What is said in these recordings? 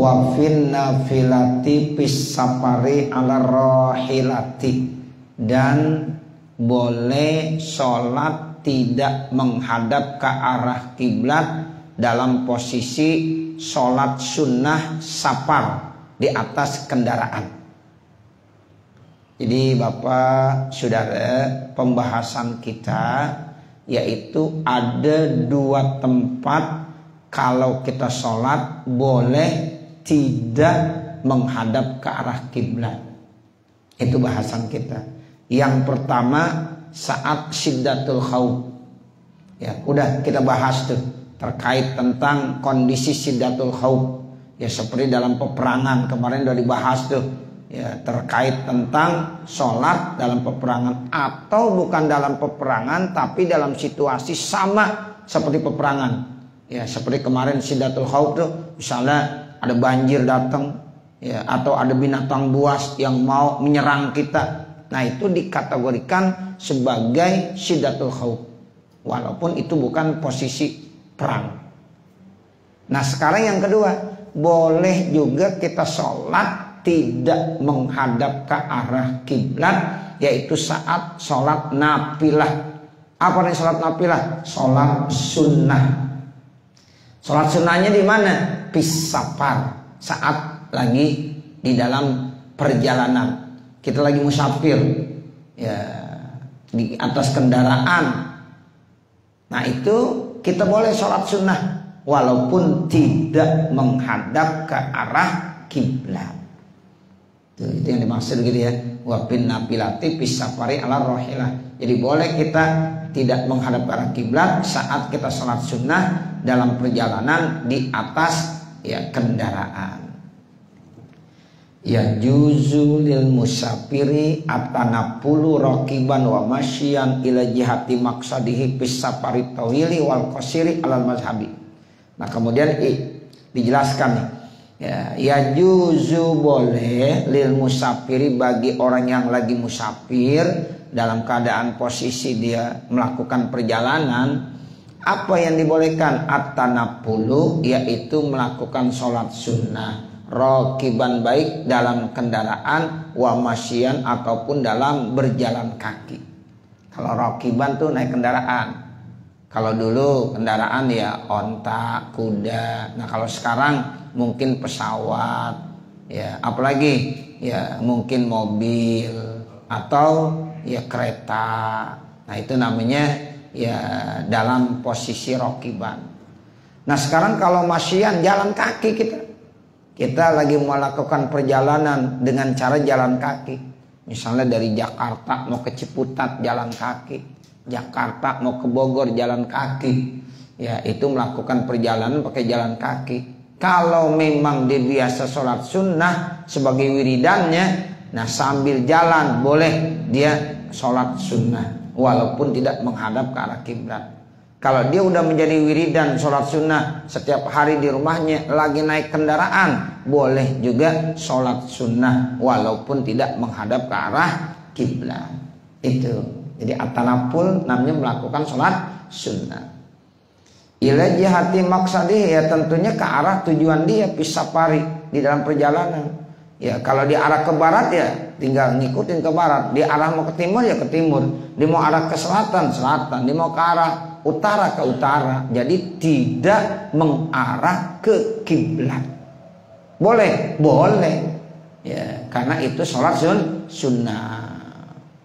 wa fin nafilati fis safari ala rahilati, dan boleh sholat tidak menghadap ke arah kiblat dalam posisi sholat sunnah safar di atas kendaraan. Jadi Bapak Saudara, pembahasan kita yaitu ada dua tempat kalau kita sholat boleh tidak menghadap ke arah kiblat. Itu bahasan kita. Yang pertama saat syiddatul khauf. Ya, udah kita bahas tuh terkait tentang kondisi syiddatul khauf. Ya, seperti dalam peperangan kemarin udah dibahas tuh. Ya, terkait tentang sholat dalam peperangan atau bukan dalam peperangan tapi dalam situasi sama seperti peperangan. Ya, seperti kemarin syiddatul khauf tuh, misalnya ada banjir datang, ya, atau ada binatang buas yang mau menyerang kita. Nah, itu dikategorikan sebagai syiddatul khauf, walaupun itu bukan posisi perang. Nah, sekarang yang kedua, boleh juga kita sholat tidak menghadap ke arah kiblat, yaitu saat sholat nafilah. Apa nih sholat nafilah? Sholat sunnah. Sholat sunnahnya di mana? Pisafar, saat lagi di dalam perjalanan, kita lagi musafir, ya, di atas kendaraan. Nah, itu kita boleh sholat sunnah walaupun tidak menghadap ke arah kiblat. Itu yang dimaksud gitu ya. Wa bin nafilati pisafari ala rohilah. Jadi boleh kita tidak menghadap ke arah kiblat saat kita sholat sunnah dalam perjalanan di atas, ya, kendaraan. Ya juzu lil musafiri atanapulu raqiban wa masyian ila jihati maqsadihi fis safari tawili wal qasiri alal mazhabi. Nah, kemudian dijelaskan nih. Ya juzu boleh lil musafiri bagi orang yang lagi musafir dalam keadaan posisi dia melakukan perjalanan. Apa yang dibolehkan? At-tanapulu, yaitu melakukan sholat sunnah rokiban, baik dalam kendaraan, wa masyian ataupun dalam berjalan kaki. Kalau rokiban tuh naik kendaraan. Kalau dulu kendaraan ya onta, kuda. Nah, kalau sekarang mungkin pesawat, ya, apalagi ya mungkin mobil atau ya kereta. Nah, itu namanya ya dalam posisi rokiban. Nah, sekarang kalau masyian jalan kaki, kita lagi melakukan perjalanan dengan cara jalan kaki. Misalnya dari Jakarta mau ke Ciputat jalan kaki, Jakarta mau ke Bogor jalan kaki. Ya, itu melakukan perjalanan pakai jalan kaki. Kalau memang dia biasa sholat sunnah sebagai wiridannya, nah sambil jalan boleh dia sholat sunnah walaupun tidak menghadap ke arah kiblat. Kalau dia udah menjadi wiridan sholat sunnah setiap hari di rumahnya, lagi naik kendaraan, boleh juga sholat sunnah walaupun tidak menghadap ke arah kiblat. Itu. Jadi at-tanaful namanya melakukan sholat sunnah. Ila jihati maqsadih, ya tentunya ke arah tujuan dia pisafari di dalam perjalanan. Ya, kalau di arah ke barat ya tinggal ngikutin ke barat. Di arah mau ke timur ya ke timur. Dia mau arah ke selatan, selatan. Dia mau ke arah utara ke utara. Jadi tidak mengarah ke kiblat. Boleh, boleh. Ya, karena itu sholat sunnah.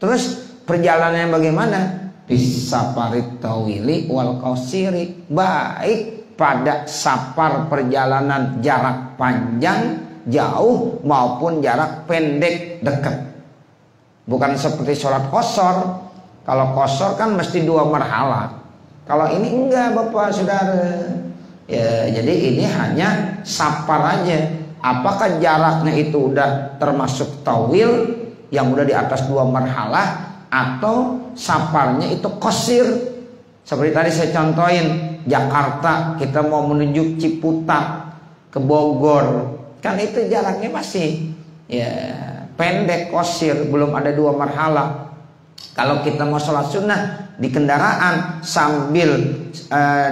Terus perjalanannya bagaimana? Bisafarit tawili wal qasiri, baik pada safar perjalanan jarak panjang jauh maupun jarak pendek dekat. Bukan seperti sholat qashar. Kalau qashar kan mesti 2 marhalah. Kalau ini enggak, Bapak Saudara. Ya, jadi ini hanya safar aja. Apakah jaraknya itu udah termasuk tawil yang udah di atas 2 marhalah, atau safarnya itu qasir? Seperti tadi saya contohin, Jakarta kita mau menuju Ciputat ke Bogor. Kan itu jaraknya masih ya pendek, qasir, belum ada 2 marhalah. Kalau kita mau sholat sunnah di kendaraan, sambil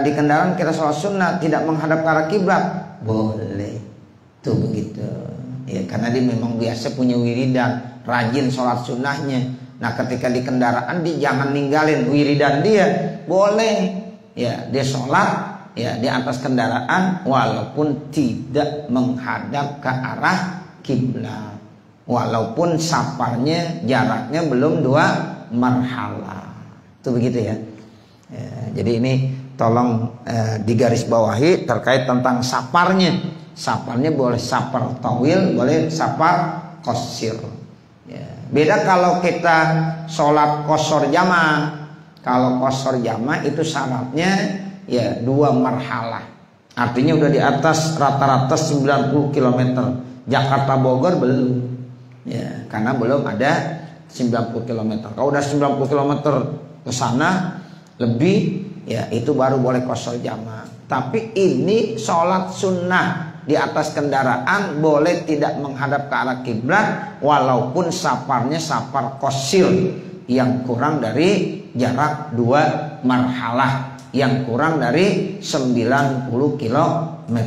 di kendaraan kita sholat sunnah tidak menghadap ke arah kiblat, boleh. Tuh begitu. Ya, karena dia memang biasa punya wiridan, rajin sholat sunnahnya. Nah ketika di kendaraan dia jangan ninggalin wiridan dia, boleh ya dia sholat ya di atas kendaraan walaupun tidak menghadap ke arah kiblat, walaupun safarnya jaraknya belum 2 marhalah. Itu begitu ya. Jadi ini tolong digarisbawahi terkait tentang safarnya. Safarnya boleh safar tawil, boleh safar qasir. Ya. Beda kalau kita sholat qasar jamaah. Kalau qasar jamaah itu syaratnya ya 2 marhalah. Artinya udah di atas rata-rata 90 km. Jakarta Bogor belum. Ya, karena belum ada 90 km. Kalau udah 90 km ke sana lebih ya itu baru boleh qasar jamaah. Tapi ini sholat sunnah di atas kendaraan boleh tidak menghadap ke arah kiblat walaupun safarnya safar qasir yang kurang dari jarak 2 marhalah, yang kurang dari 90 km.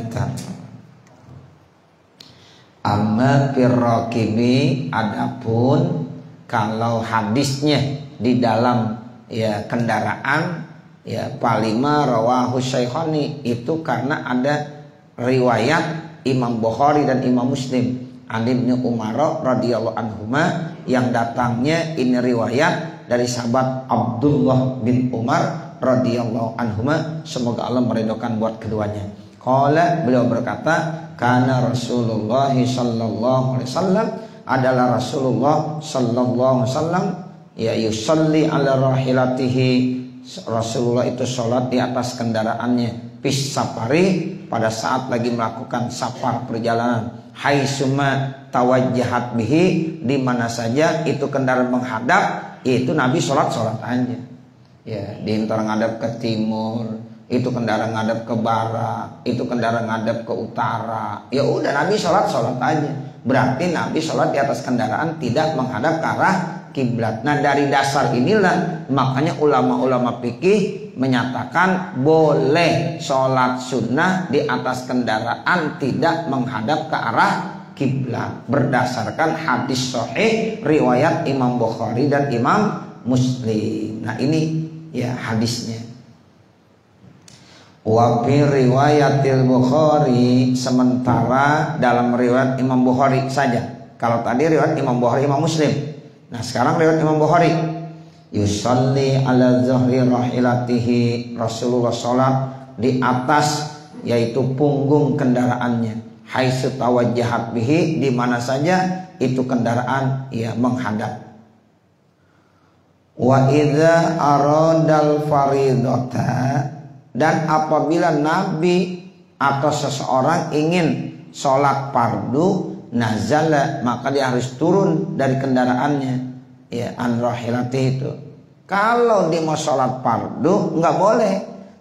Amma firrakibi, adapun kalau hadisnya di dalam ya kendaraan ya palima rawahu syaikhani, itu karena ada riwayat Imam Bukhari dan Imam Muslim an Ibnu Umar radhiyallahu anhuma, yang datangnya ini riwayat dari sahabat Abdullah bin Umar radhiyallahu anhuma, semoga Allah meridhokan buat keduanya. Qala, beliau berkata, kana Rasulullah sallallahu alaihi wasallam, adalah Rasulullah sallallahu alaihi wasallam ya yusalli ala rahilatihi, Rasulullah itu sholat di atas kendaraannya, fis safari, pada saat lagi melakukan safar perjalanan, haitsuma tawajjahat bihi, di mana saja itu kendaraan menghadap, itu Nabi sholat aja. Ya, di antara ngadap ke timur, itu kendaraan ngadap ke barat, itu kendaraan ngadap ke utara. Ya udah Nabi sholat aja. Berarti Nabi sholat di atas kendaraan tidak menghadap ke arah kiblat. Nah dari dasar inilah makanya ulama-ulama fikih menyatakan boleh sholat sunnah di atas kendaraan tidak menghadap ke arah kiblat berdasarkan hadis sahih riwayat Imam Bukhari dan Imam Muslim. Nah ini ya hadisnya. Wa fi riwayatil Bukhari, sementara dalam riwayat Imam Bukhari saja. Kalau tadi riwayat Imam Bukhari Imam Muslim. Nah sekarang riwayat Imam Bukhari, yusalli ala zahri rahilatihi, Rasulullah sholat di atas yaitu punggung kendaraannya, haitsu tawajjahat bihi, di mana saja itu kendaraan ya menghadap. Wa idza aradal faridata, dan apabila Nabi atau seseorang ingin sholat fardu, nazala, maka dia harus turun dari kendaraannya ya, an rahilati itu. Kalau dia mau sholat fardu nggak boleh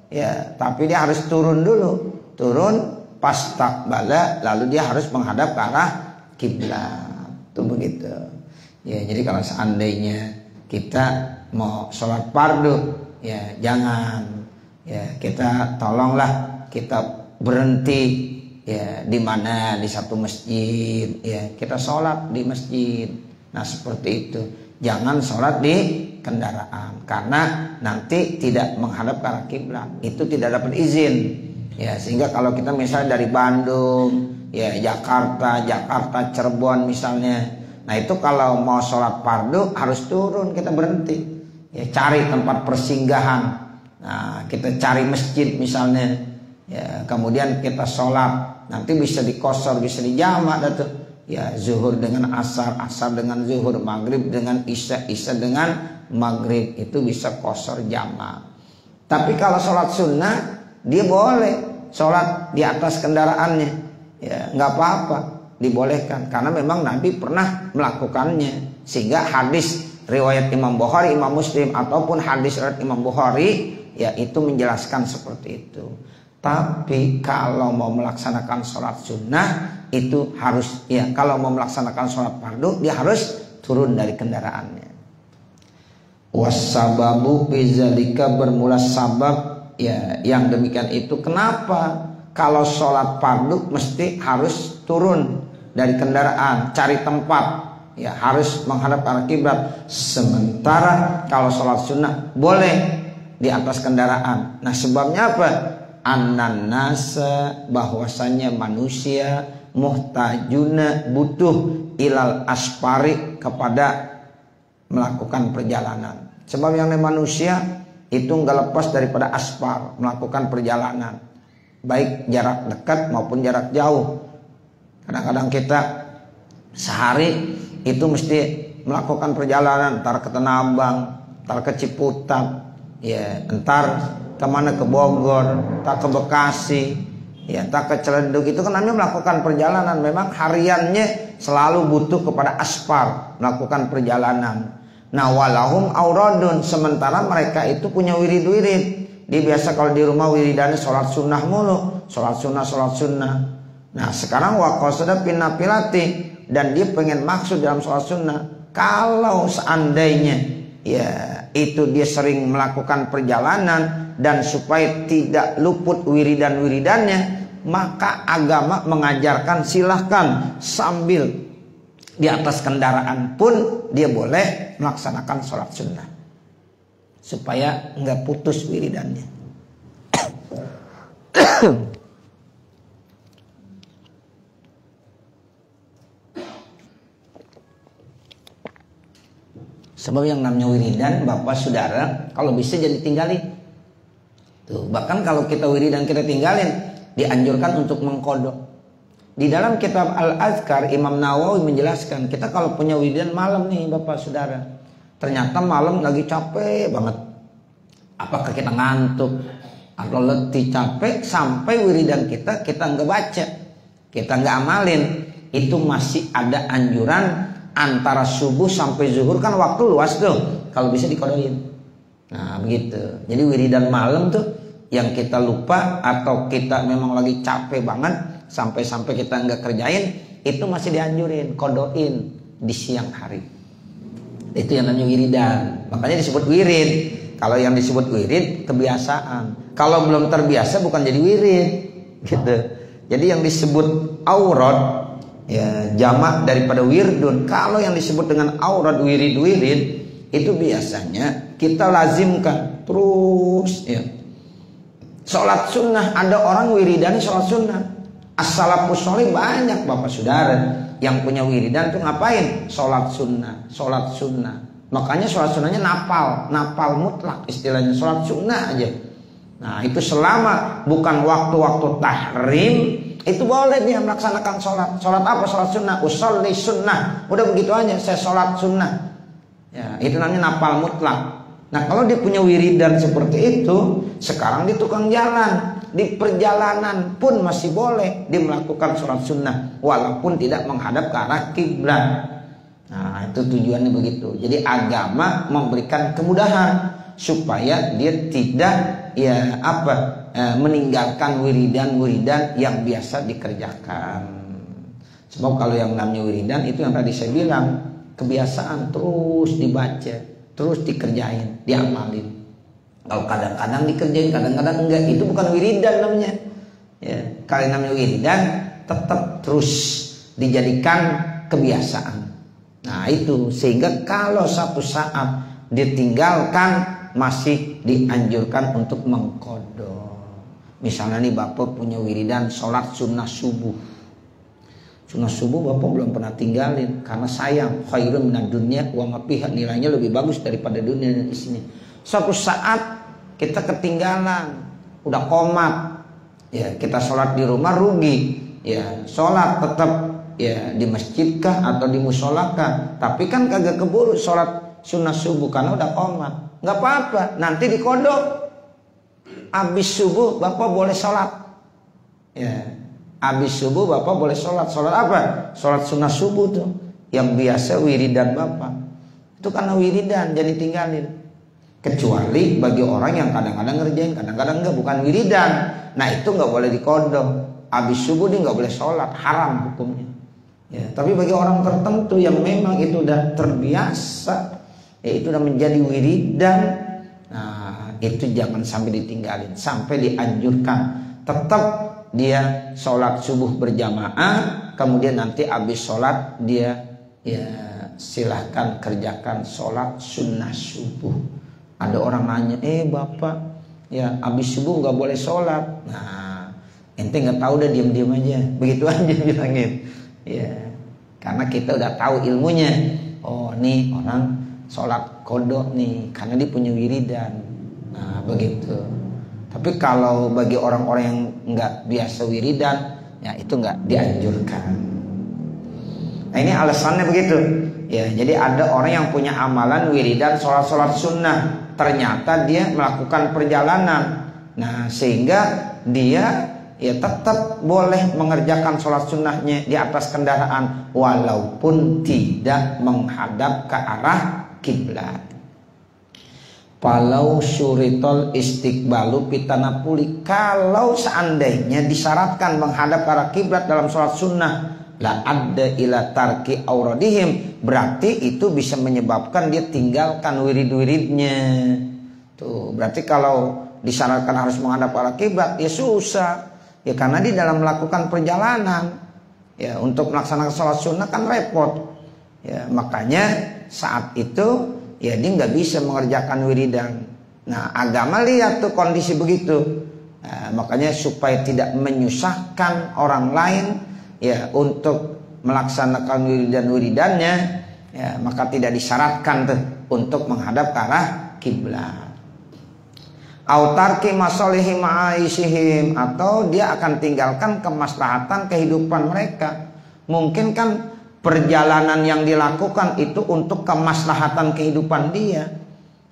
ya, tapi dia harus turun dulu, turun pastaqbala, lalu dia harus menghadap ke arah kiblat. Itu begitu ya. Jadi kalau seandainya kita mau sholat fardu ya jangan ya, kita tolonglah kita berhenti ya di mana, di satu masjid ya, kita sholat di masjid. Nah seperti itu, jangan sholat di kendaraan karena nanti tidak menghadap ke arah kiblat, itu tidak dapat izin ya. Sehingga kalau kita misalnya dari Bandung ya Jakarta Cirebon misalnya, nah itu kalau mau sholat fardu harus turun, kita berhenti ya, cari tempat persinggahan. Nah kita cari masjid misalnya ya, kemudian kita sholat, nanti bisa dikosor, bisa dijamak tuh ya, zuhur dengan asar, asar dengan zuhur, maghrib dengan isya, isya dengan maghrib, itu bisa kosor jamak. Tapi kalau sholat sunnah dia boleh sholat di atas kendaraannya ya, nggak apa-apa, dibolehkan karena memang Nabi pernah melakukannya. Sehingga hadis riwayat Imam Bukhari Imam Muslim ataupun hadis riwayat Imam Bukhari ya itu menjelaskan seperti itu. Tapi kalau mau melaksanakan sholat sunnah itu harus ya, kalau mau melaksanakan sholat fardu dia harus turun dari kendaraannya. Wassababu bizalika, bermula sabab ya yang demikian itu kenapa kalau sholat fardu mesti harus turun dari kendaraan, cari tempat, ya harus menghadap arah kiblat. Sementara kalau sholat sunnah boleh di atas kendaraan. Nah sebabnya apa? Annan nasa, bahwasannya manusia muhtajuna, butuh ilal aspari, kepada melakukan perjalanan. Sebab yang namanya manusia itu nggak lepas daripada aspar, melakukan perjalanan, baik jarak dekat maupun jarak jauh. Kadang-kadang kita sehari itu mesti melakukan perjalanan, entar ke Tanah Abang, entar ke Ciputat, ya, entar kemana, ke Bogor, entar ke Bekasi, ya, entar ke Ciledug. Itu kan namanya melakukan perjalanan. Memang hariannya selalu butuh kepada aspar, melakukan perjalanan. Nah walahum auradun, sementara mereka itu punya wirid-wirid. Dia biasa kalau di rumah wiridannya sholat sunnah mulu, sholat sunnah. Nah sekarang waqasada pinapilati, dan dia pengen maksud dalam sholat sunnah. Kalau seandainya ya itu dia sering melakukan perjalanan, dan supaya tidak luput wiridan-wiridannya, maka agama mengajarkan silahkan sambil di atas kendaraan pun dia boleh melaksanakan sholat sunnah, supaya nggak putus wiridannya. Sebab yang namanya wiridan, bapak saudara, kalau bisa jadi tinggalin. Tuh, bahkan kalau kita wiridan kita tinggalin, dianjurkan untuk mengkodok. Di dalam kitab Al-Azkar, Imam Nawawi menjelaskan, kita kalau punya wiridan malam nih bapak saudara, ternyata malam lagi capek banget, apakah kita ngantuk atau letih capek, sampai wiridan kita nggak baca, kita nggak amalin, itu masih ada anjuran antara subuh sampai zuhur, kan waktu luas tuh, kalau bisa dikodoin. Nah begitu. Jadi wiridan malam tuh yang kita lupa atau kita memang lagi capek banget sampai kita nggak kerjain, itu masih dianjurin kodoin di siang hari. Itu yang namanya wiridan. Makanya disebut wirid. Kalau yang disebut wirid kebiasaan. Kalau belum terbiasa bukan jadi wirid, gitu. Jadi yang disebut aurat, ya jamak daripada wirdun. Kalau yang disebut dengan aurat, wirid itu biasanya kita lazimkan terus, ya. Sholat sunnah, ada orang wiridannya sholat sunnah. As-salafus sholih banyak bapak saudara yang punya wiridan tuh ngapain? Sholat sunnah. Makanya sholat sunnahnya napal mutlak istilahnya, sholat sunnah aja. Nah itu selama bukan waktu-waktu tahrim, itu boleh dia melaksanakan sholat. Sholat apa? Sholat sunnah. Usolli sunnah. Udah begitu aja, saya sholat sunnah. Ya, itu namanya napal mutlak. Nah kalau dia punya wiridan seperti itu, sekarang di tukang jalan, di perjalanan pun masih boleh dia melakukan sholat sunnah, walaupun tidak menghadap ke arah kiblat. Nah itu tujuannya begitu. Jadi agama memberikan kemudahan supaya dia tidak meninggalkan wiridan yang biasa dikerjakan. Sebab kalau yang namanya wiridan itu yang tadi saya bilang, kebiasaan terus dibaca, terus dikerjain, diamalin. Kalau kadang-kadang dikerjain, kadang-kadang enggak, itu bukan wiridan namanya. Ya, kalau namanya wiridan tetap terus dijadikan kebiasaan. Nah itu sehingga kalau satu saat ditinggalkan, masih dianjurkan untuk mengkodok. Misalnya nih bapak punya wiridan sholat sunnah subuh. Sunnah subuh bapak belum pernah tinggalin karena sayang, khairun minad dunya wa ma fiha, nilainya lebih bagus daripada dunia dan isinya. Suatu saat kita ketinggalan, udah komat, ya kita sholat di rumah rugi, ya sholat tetap ya di masjidkah atau di musolakah, tapi kan kagak keburu sholat sunnah subuh karena udah komat. Nggak apa-apa, nanti dikodok. Habis subuh bapak boleh sholat, ya. Habis subuh bapak boleh sholat. Sholat apa? Sholat sunnah subuh tuh, yang biasa wiridan bapak. Itu karena wiridan jadi tinggalin. Kecuali bagi orang yang kadang-kadang ngerjain, kadang-kadang enggak, bukan wiridan. Nah itu nggak boleh dikodok. Habis subuh dia nggak boleh sholat, haram hukumnya. Ya, tapi bagi orang tertentu yang memang itu udah terbiasa, ya itu udah menjadi wiridan, nah itu jangan sampai ditinggalin, sampai dianjurkan tetap dia sholat subuh berjamaah, kemudian nanti habis sholat dia ya silahkan kerjakan sholat sunnah subuh. Ada orang nanya, bapak ya habis subuh nggak boleh sholat. Nah ente nggak tahu, udah diam-diam aja, begitu aja bilangin. Ya karena kita udah tahu ilmunya. Oh nih orang sholat kodok nih karena dia punya wiridan. Nah begitu. Tapi kalau bagi orang-orang yang nggak biasa wiridan, ya itu nggak dianjurkan. Nah ini alasannya begitu. Ya jadi ada orang yang punya amalan wiridan sholat-sholat sunnah, ternyata dia melakukan perjalanan. Nah sehingga dia ya tetap boleh mengerjakan sholat sunnahnya di atas kendaraan walaupun tidak menghadap ke arah kiblat. Palau syuritol istiqbalu pitanapuli, kalau seandainya disyaratkan menghadap ke arah kiblat dalam sholat sunnah, la adda ila tarki auradihim, berarti itu bisa menyebabkan dia tinggalkan wirid-wiridnya. Tuh berarti kalau disyaratkan harus menghadap ke arah kiblat ya susah. Ya karena dia dalam melakukan perjalanan, ya untuk melaksanakan sholat sunnah kan repot. Ya makanya saat itu ya dia nggak bisa mengerjakan wiridan. Nah agama lihat tuh kondisi begitu. Nah, makanya supaya tidak menyusahkan orang lain ya untuk melaksanakan wiridannya, ya maka tidak disyaratkan tuh untuk menghadap ke arah kiblat. Autarki masolihi ma'aisihim, atau dia akan tinggalkan kemaslahatan kehidupan mereka. Mungkin kan perjalanan yang dilakukan itu untuk kemaslahatan kehidupan dia.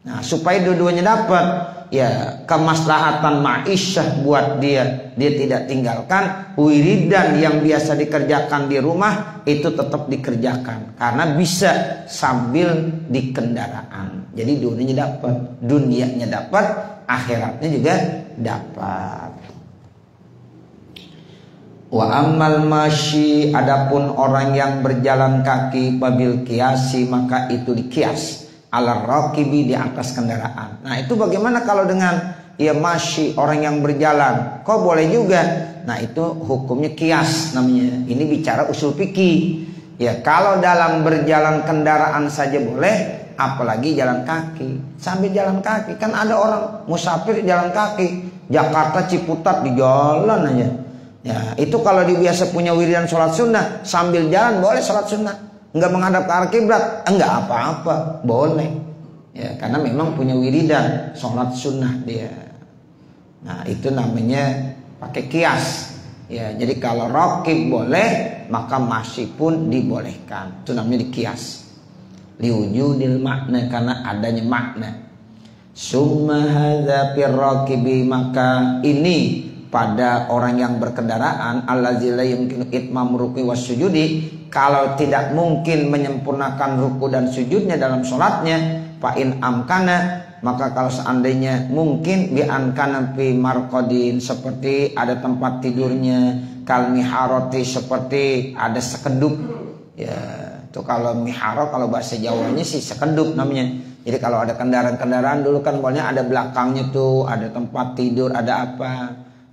Nah supaya dua-duanya dapat ya kemaslahatan ma'isyah buat dia tidak tinggalkan wiridan yang biasa dikerjakan di rumah itu tetap dikerjakan karena bisa sambil di kendaraan. Jadi dunianya dapat, dunianya dapat, akhiratnya juga dapat. Wa ammal masyi, adapun orang yang berjalan kaki babil kiasi, maka itu dikias ala raqibi, di atas kendaraan. Nah itu bagaimana kalau dengan ya masyi, orang yang berjalan, kok boleh juga? Nah itu hukumnya kias namanya. Ini bicara usul fikih. Ya kalau dalam berjalan kendaraan saja boleh, apalagi jalan kaki. Sambil jalan kaki, kan ada orang musafir jalan kaki, Jakarta Ciputat di jalan aja. Ya itu kalau dia biasa punya wiridan sholat sunnah, sambil jalan boleh sholat sunnah, nggak menghadap ke arah kiblat, enggak apa-apa, boleh. Ya karena memang punya wiridan sholat sunnah dia. Nah itu namanya pakai kias. Ya jadi kalau raqib boleh, maka masih pun dibolehkan. Itu namanya dikias. Liwujudil makna, karena adanya makna. Summa hadza firraqibi, maka ini pada orang yang berkendaraan, allazi la yumkinu itmam ruku wasujudi, kalau tidak mungkin menyempurnakan ruku dan sujudnya dalam sholatnya, fa in amkana, maka kalau seandainya mungkin bi ankana fi marqadin, seperti ada tempat tidurnya, kal miharati, seperti ada sekedup. Ya itu kalau miharo, kalau bahasa Jawanya sih sekedup namanya. Jadi kalau ada kendaraan-kendaraan dulu kan pokoknya ada belakangnya tuh, ada tempat tidur, ada apa.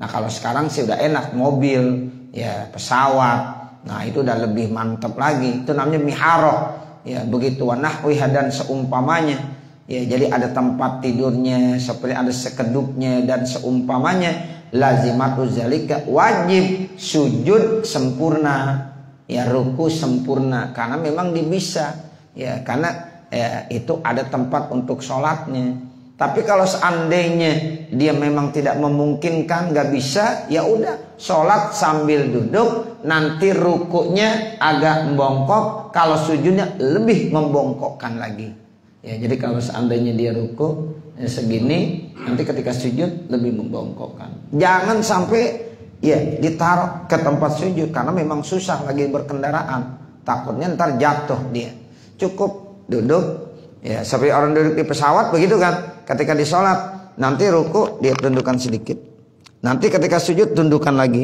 Nah kalau sekarang sih udah enak, mobil, ya pesawat. Nah itu udah lebih mantap lagi. Itu namanya miharoh. Ya begitu, wanahwiha, dan seumpamanya. Ya jadi ada tempat tidurnya, seperti ada sekedupnya dan seumpamanya. Lazimatu zalika, wajib sujud sempurna. Ya ruku sempurna, karena memang dia bisa. Ya karena ya, itu ada tempat untuk sholatnya. Tapi kalau seandainya dia memang tidak memungkinkan, nggak bisa, ya udah sholat sambil duduk, nanti rukuknya agak membongkok, kalau sujudnya lebih membongkokkan lagi. Ya jadi kalau seandainya dia ruku ya segini, nanti ketika sujud lebih membongkokkan. Jangan sampai ya ditaruh ke tempat sujud, karena memang susah lagi berkendaraan, takutnya ntar jatuh dia. Cukup duduk. Ya seperti orang duduk di pesawat begitu kan. Ketika di sholat, nanti ruku dia tundukkan sedikit, nanti ketika sujud tundukkan lagi.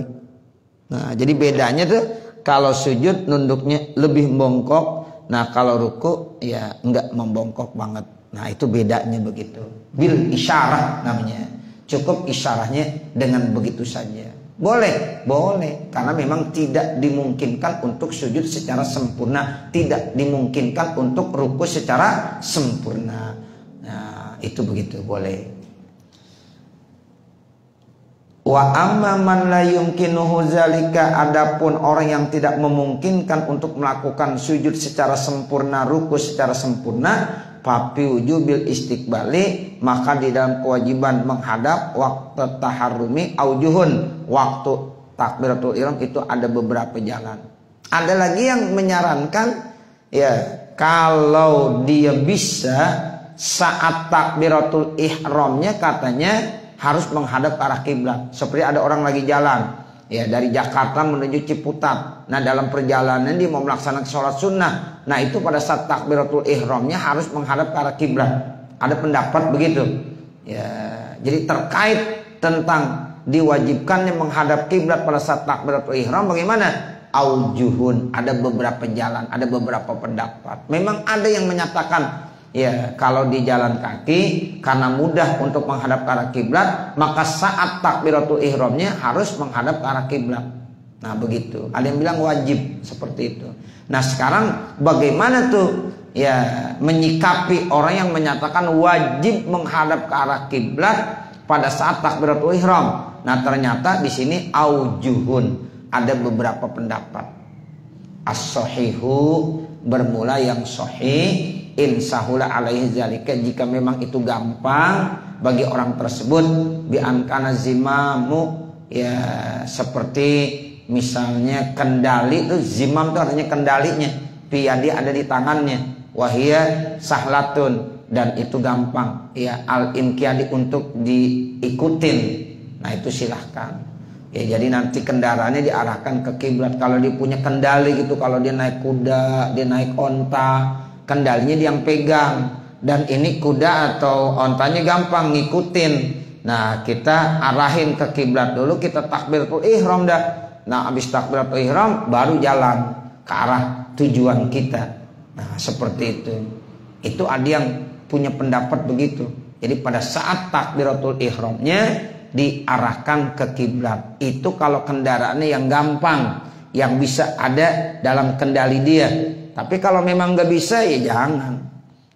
Nah jadi bedanya tuh, kalau sujud nunduknya lebih membongkok, nah kalau ruku ya enggak membongkok banget. Nah itu bedanya begitu. Bil isyarah namanya. cukup isyarahnya dengan begitu saja. Boleh, boleh, karena memang tidak dimungkinkan untuk sujud secara sempurna, tidak dimungkinkan untuk ruku secara sempurna. Nah, itu begitu, boleh. Wa amma man la yumkinuhu zalika, adapun orang yang tidak memungkinkan untuk melakukan sujud secara sempurna, ruku secara sempurna, papi wujubil istiqbali, maka di dalam kewajiban menghadap waktu taharrumi aujuhun, waktu takbiratul ihram itu ada beberapa jalan. Ada lagi yang menyarankan ya kalau dia bisa saat takbiratul ihramnya katanya harus menghadap ke arah kiblat. Seperti ada orang lagi jalan ya dari Jakarta menuju Ciputat. Nah, dalam perjalanan dia mau melaksanakan sholat sunnah. Nah, itu pada saat takbiratul ihramnya harus menghadap ke arah kiblat. Ada pendapat begitu. Ya, jadi terkait tentang diwajibkannya menghadap kiblat pada saat takbiratul ihram bagaimana? Aujuhun, ada beberapa jalan, ada beberapa pendapat. Memang ada yang menyatakan ya kalau di jalan kaki karena mudah untuk menghadap ke arah kiblat, maka saat takbiratul ihramnya harus menghadap ke arah kiblat. Nah, begitu. Ada yang bilang wajib seperti itu. Nah, sekarang bagaimana tuh ya menyikapi orang yang menyatakan wajib menghadap ke arah kiblat pada saat takbiratul ihram? Nah, ternyata di sini aujuhun, ada beberapa pendapat. As-sahihu, bermula yang sahih, insahula alaihi zalika, jika memang itu gampang bagi orang tersebut, bi ankana zimamu, ya seperti misalnya kendali itu, zimam itu artinya kendalinya, piyadi ada di tangannya, wahia sahlatun, dan itu gampang ya al inqiyadi untuk diikutin. Nah, itu silahkan ya, jadi nanti kendaraannya diarahkan ke kiblat. Kalau dia punya kendali gitu, kalau dia naik kuda, dia naik onta, kendalinya dia yang pegang, dan ini kuda atau ontanya gampang ngikutin. Nah, kita arahin ke kiblat dulu, kita takbiratul ihram dah. Nah, habis takbiratul ihram baru jalan ke arah tujuan kita. Nah, seperti itu. Itu ada yang punya pendapat begitu. Jadi pada saat takbiratul ihramnya diarahkan ke kiblat. Itu kalau kendaraannya yang gampang, yang bisa ada dalam kendali dia. Tapi kalau memang nggak bisa ya jangan.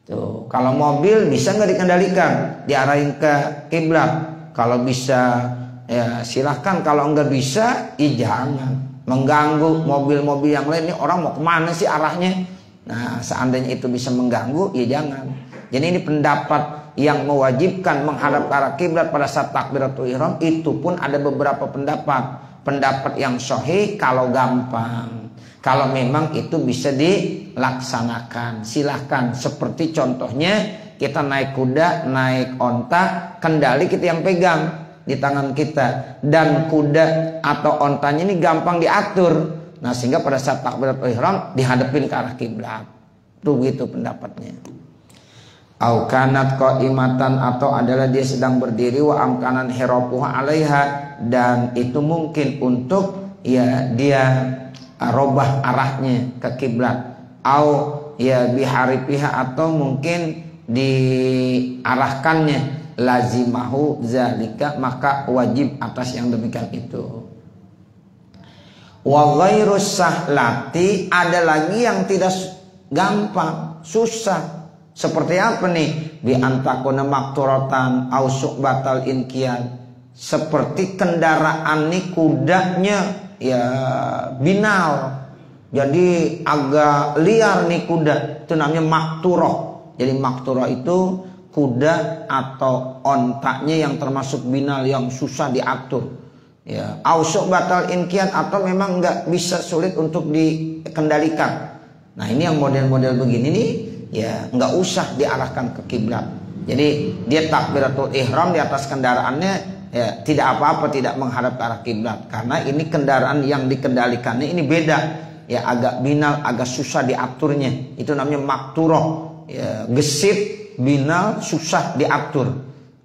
Tuh, kalau mobil bisa nggak dikendalikan, diarahin ke kiblat. Kalau bisa ya silahkan, kalau nggak bisa ya jangan. Mengganggu mobil-mobil yang lain, ini orang mau kemana sih arahnya? Nah, seandainya itu bisa mengganggu ya jangan. Jadi ini pendapat yang mewajibkan menghadap ke arah kiblat pada saat takbiratul ihram, itu pun ada beberapa pendapat. Pendapat yang sahih kalau gampang, kalau memang itu bisa dilaksanakan, silahkan. Seperti contohnya kita naik kuda, naik onta, kendali kita yang pegang di tangan kita, dan kuda atau ontanya ini gampang diatur. Nah, sehingga pada saat takbiratul ihram dihadapin ke arah kiblat. Itu begitu pendapatnya. Au kanat qaimatan, atau adalah dia sedang berdiri, wa amkanan hirapuha alaiha, dan itu mungkin untuk ya dia robah arahnya ke kiblat, au ya biharifiha, atau mungkin diarahkannya, lazimahu zalika, maka wajib atas yang demikian itu. Wa ghairus sahlati, ada lagi yang tidak gampang, susah. Seperti apa nih? Bi antakuna makturatan au suqbatal inqiyad, seperti kendaraan nih kudanya ya binal, jadi agak liar nih kuda, itu namanya makturah. Jadi makturah itu kuda atau ontaknya yang termasuk binal, yang susah diatur ya. Au suqbatal inqiyad, atau memang nggak bisa, sulit untuk dikendalikan. Nah, ini yang model-model begini nih ya nggak usah diarahkan ke kiblat. Jadi dia takbiratul ihram di atas kendaraannya ya tidak apa-apa, tidak menghadap ke arah kiblat, karena ini kendaraan yang dikendalikannya ini beda ya, agak binal, agak susah diaturnya. Itu namanya makturah ya, gesit, binal, susah diatur.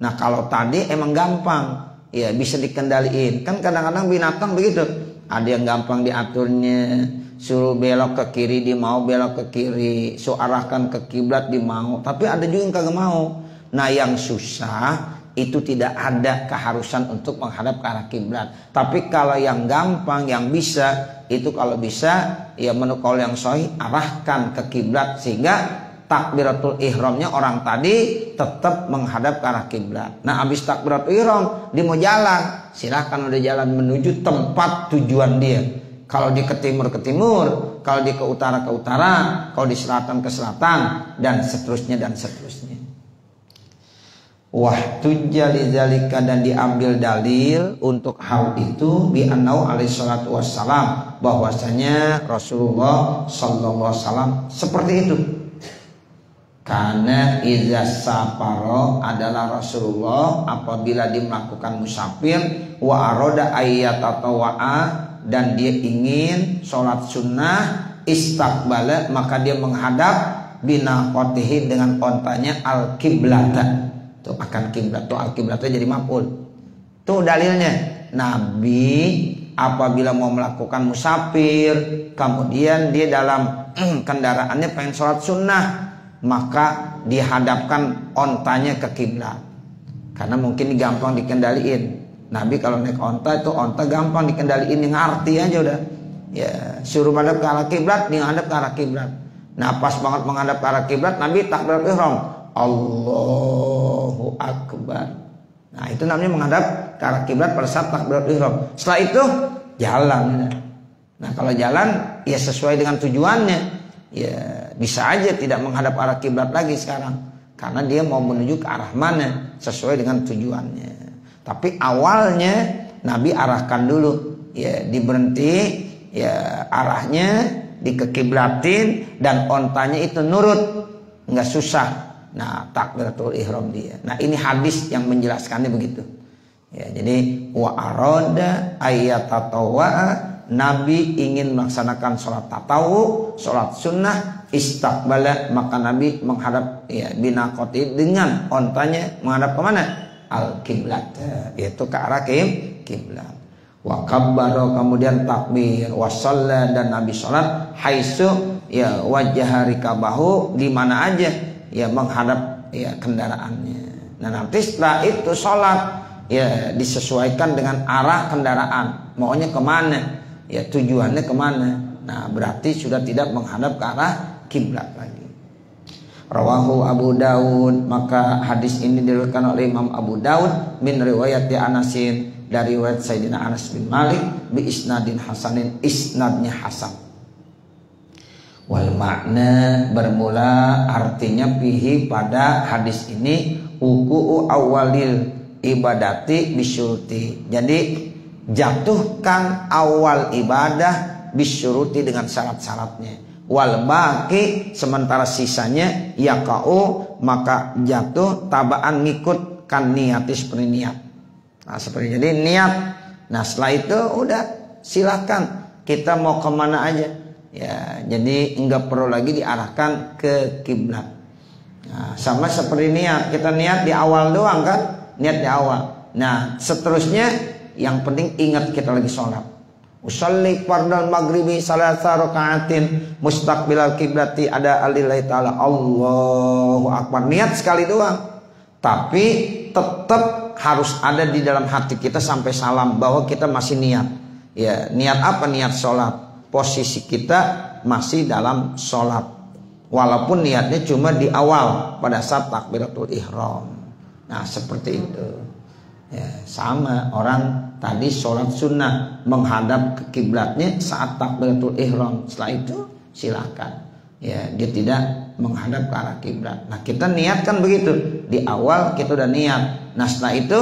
Nah, kalau tadi emang gampang ya, bisa dikendaliin. Kan kadang-kadang binatang begitu, ada yang gampang diaturnya, suruh belok ke kiri dia mau belok ke kiri, suruh arahkan ke kiblat dia mau, tapi ada juga yang kagak mau. Nah, yang susah itu tidak ada keharusan untuk menghadap ke arah kiblat. Tapi kalau yang gampang, yang bisa, itu kalau bisa ya menurut qaul yang sahih arahkan ke kiblat sehingga takbiratul ihramnya orang tadi tetap menghadap ke arah kiblat. Nah, habis takbiratul ihram dia mau jalan, silahkan udah jalan menuju tempat tujuan dia. Kalau dia ke timur ke timur, kalau dia ke utara ke utara, kalau di selatan ke selatan, dan seterusnya dan seterusnya. Wah tujjali zalika, dan diambil dalil untuk hal itu bi annau alaihi salatu wassalam, bahwasanya Rasulullah sallallahu alaihi wasallam seperti itu. Karena iza safaro adalah Rasulullah apabila dia melakukan musafir wa aroda ayyatatawa'a, dan dia ingin sholat sunnah, istaqbala maka dia menghadap binaqatihi dengan ontanya al kiblata. Tuh akan kiblat, tuh al kiblatnya jadi maf'ul. Tuh dalilnya. Nabi apabila mau melakukan musafir, kemudian dia dalam kendaraannya pengen sholat sunnah, maka dihadapkan ontanya ke kiblat. Karena mungkin gampang dikendaliin. Nabi kalau naik onta itu onta gampang dikendaliin, ngerti aja udah. Ya, suruh menghadap ke arah kiblat, dia menghadap ke arah kiblat. Nah, pas banget menghadap ke arah kiblat, Nabi takbiratul ihram, Allahu Akbar. Nah, itu namanya menghadap ke arah kiblat pada saat takbiratul ihram. Setelah itu jalan. Nah, kalau jalan ya sesuai dengan tujuannya. Ya, bisa aja tidak menghadap arah kiblat lagi sekarang, karena dia mau menuju ke arah mana sesuai dengan tujuannya. Tapi awalnya Nabi arahkan dulu, ya diberhenti, ya arahnya dikekiblatin dan ontanya itu nurut, nggak susah. Nah, takbiratul ihram dia. Nah, ini hadis yang menjelaskannya begitu. Ya, jadi wa arada ayyatatawa, Nabi ingin melaksanakan sholat tatawu, sholat sunnah, istaqbala maka Nabi menghadap ya binaqati dengan ontanya menghadap ke mana? Al-kiblat, yaitu ke arah kiblat. Wa kabbaro, kemudian takbir, wa shalla, dan Nabi salat haitsu ya wajah rikabahu, di mana aja ya menghadap ya kendaraannya. Nah, nanti setelah itu salat ya disesuaikan dengan arah kendaraan, maunya kemana, ya tujuannya kemana. Nah, berarti sudah tidak menghadap ke arah kiblat lagi. Rawahu Abu Daud, maka hadis ini diriwayatkan oleh Imam Abu Daud min riwayat Anasin, dari riwayat Sayyidina Anas bin Malik bi isnadin hasanin, isnadnya hasan. Wal makna, bermula artinya fihi, pada hadis ini wuqu'u awalil ibadati bisyuruti, jadi jatuhkan awal ibadah bisyuruti dengan syarat-syaratnya. Wal baqi, sementara sisanya yaqa'u maka jatuh tabaan ngikut kan niati, seperti niat. Nah, seperti jadi niat. Nah, setelah itu udah silakan kita mau kemana aja ya, jadi enggak perlu lagi diarahkan ke kiblat. Nah, sama seperti niat, kita niat di awal doang kan, niat di awal. Nah, seterusnya yang penting ingat kita lagi sholat. Usolli fardal maghribi salasa rakaatin mustaqbilal kiblati ada alillahi ta'ala, Allahu Akbar, niat sekali doang. Tapi tetap harus ada di dalam hati kita sampai salam bahwa kita masih niat. Ya, niat apa? Niat sholat. Posisi kita masih dalam sholat, walaupun niatnya cuma di awal pada saat takbiratul ihram. Nah, seperti itu. Ya, sama orang tadi sholat sunnah menghadap ke kiblatnya saat takbiratul ihram, setelah itu silakan ya, dia tidak menghadap ke arah kiblat. Nah, kita niatkan begitu di awal, kita udah niat. Nah, setelah itu